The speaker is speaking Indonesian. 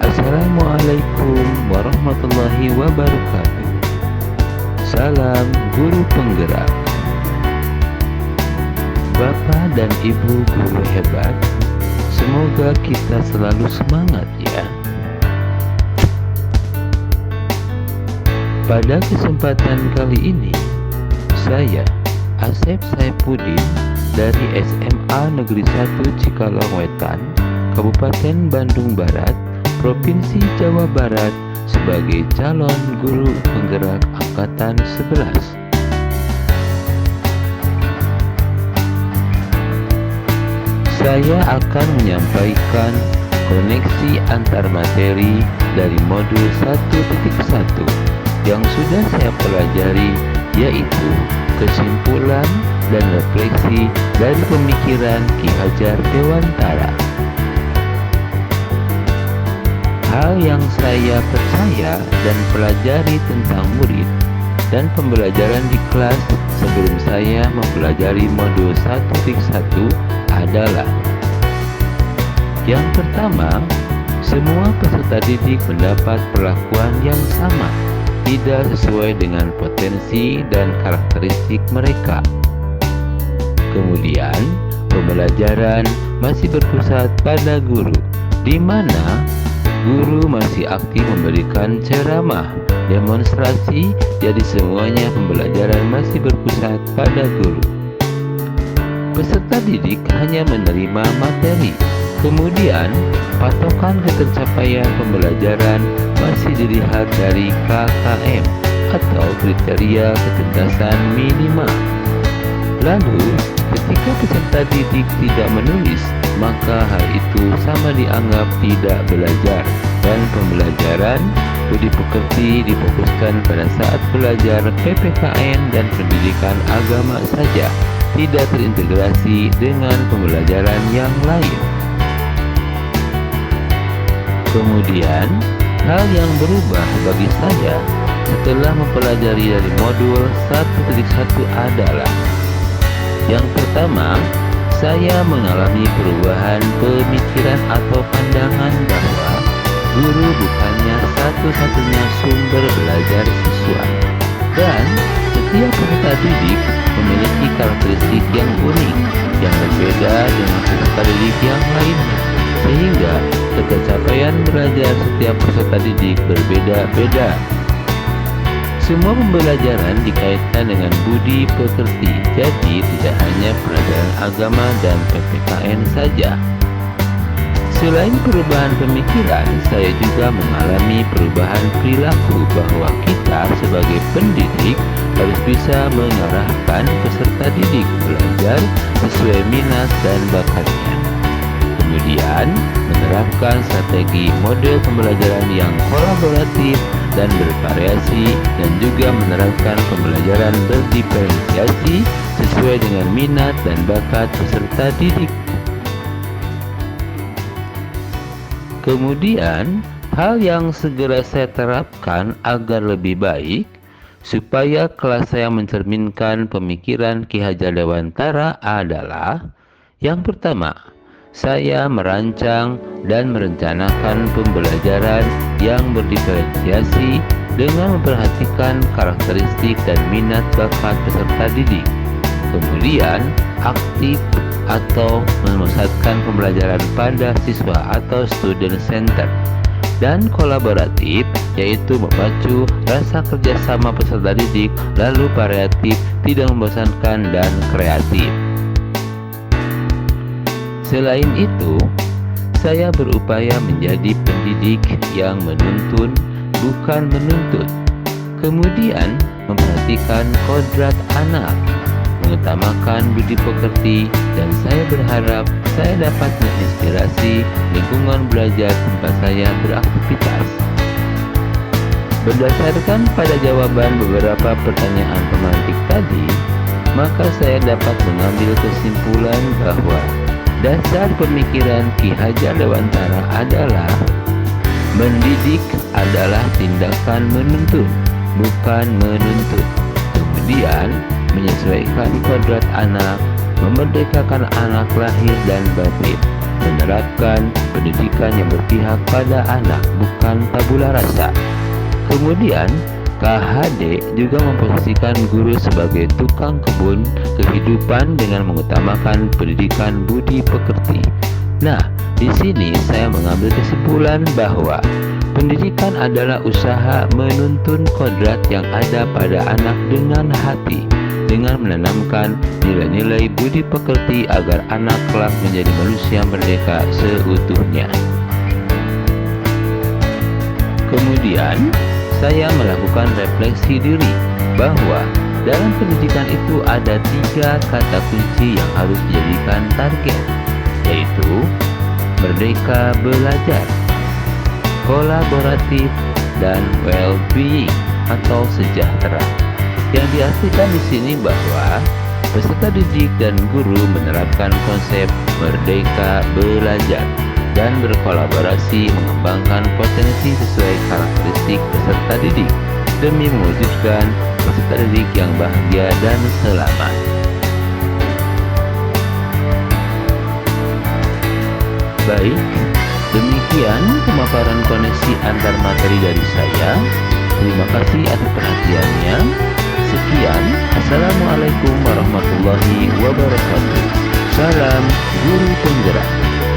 Assalamualaikum warahmatullahi wabarakatuh. Salam guru penggerak. Bapak dan Ibu guru hebat, semoga kita selalu semangat ya. Pada kesempatan kali ini, saya Asep Saifuddin dari SMA Negeri 1 Cikalongwetan, Kabupaten Bandung Barat, Provinsi Jawa Barat sebagai calon guru penggerak angkatan 11. Saya akan menyampaikan koneksi antar materi dari modul 1.1 yang sudah saya pelajari, yaitu kesimpulan dan refleksi dari pemikiran Ki Hajar Dewantara. Hal yang saya percaya dan pelajari tentang murid dan pembelajaran di kelas sebelum saya mempelajari modul 1.1 adalah: yang pertama, semua peserta didik mendapat perlakuan yang sama, tidak sesuai dengan potensi dan karakteristik mereka. Kemudian, pembelajaran masih berpusat pada guru, di mana guru masih aktif memberikan ceramah, demonstrasi, jadi semuanya pembelajaran masih berpusat pada guru. Peserta didik hanya menerima materi, kemudian patokan ketercapaian pembelajaran masih dilihat dari KKM atau kriteria kecerdasan minimal. Lalu, ketika peserta didik tidak menulis, maka hal itu sama dianggap tidak belajar, dan pembelajaran budi pekerti difokuskan pada saat belajar PPKN dan pendidikan agama saja, tidak terintegrasi dengan pembelajaran yang lain. Kemudian, hal yang berubah bagi saya setelah mempelajari dari modul 1.1 adalah: yang pertama, saya mengalami perubahan pemikiran atau pandangan bahwa guru bukannya satu-satunya sumber belajar siswa, dan setiap peserta didik memiliki karakteristik yang unik, yang berbeda dengan peserta didik yang lainnya, sehingga ketercapaian belajar setiap peserta didik berbeda-beda. Semua pembelajaran dikaitkan dengan budi pekerti, jadi tidak hanya pelajaran agama dan PPKN saja. Selain perubahan pemikiran, saya juga mengalami perubahan perilaku bahwa kita sebagai pendidik harus bisa mengarahkan peserta didik belajar sesuai minat dan bakatnya. Kemudian, menerapkan strategi model pembelajaran yang kolaboratif dan bervariasi, dan juga menerapkan pembelajaran berdiferensiasi sesuai dengan minat dan bakat peserta didik. Kemudian, hal yang segera saya terapkan agar lebih baik supaya kelas saya mencerminkan pemikiran Ki Hajar Dewantara adalah: yang pertama, saya merancang dan merencanakan pembelajaran yang berdiferensiasi dengan memperhatikan karakteristik dan minat bakat peserta didik. Kemudian, aktif atau memusatkan pembelajaran pada siswa atau student center, dan kolaboratif, yaitu memacu rasa kerjasama peserta didik, lalu variatif, tidak membosankan, dan kreatif. Selain itu, saya berupaya menjadi pendidik yang menuntun, bukan menuntut. Kemudian, memperhatikan kodrat anak, mengutamakan budi pekerti, dan saya berharap saya dapat menginspirasi lingkungan belajar tempat saya beraktivitas. Berdasarkan pada jawaban beberapa pertanyaan pemantik tadi, maka saya dapat mengambil kesimpulan bahwa dasar pemikiran Ki Hajar Dewantara adalah: mendidik adalah tindakan menuntun, bukan menuntut. Kemudian, menyesuaikan kodrat anak, memerdekakan anak lahir dan batin, menerapkan pendidikan yang berpihak pada anak, bukan tabula rasa. Kemudian, KHD juga memposisikan guru sebagai tukang kebun kehidupan dengan mengutamakan pendidikan budi pekerti. Nah, di sini saya mengambil kesimpulan bahwa pendidikan adalah usaha menuntun kodrat yang ada pada anak dengan hati, dengan menanamkan nilai-nilai budi pekerti agar anak kelak menjadi manusia merdeka seutuhnya. Kemudian, saya melakukan refleksi diri bahwa dalam pendidikan itu ada 3 kata kunci yang harus dijadikan target, yaitu merdeka belajar, kolaboratif, dan well-being atau sejahtera. Yang diartikan di sini bahwa peserta didik dan guru menerapkan konsep merdeka belajar dan berkolaborasi mengembangkan potensi sesuai karakteristik peserta didik demi mewujudkan peserta didik yang bahagia dan selamat. Baik, demikian pemaparan koneksi antar materi dari saya. Terima kasih atas perhatiannya. Sekian, Assalamualaikum warahmatullahi wabarakatuh. Salam Guru Penggerak.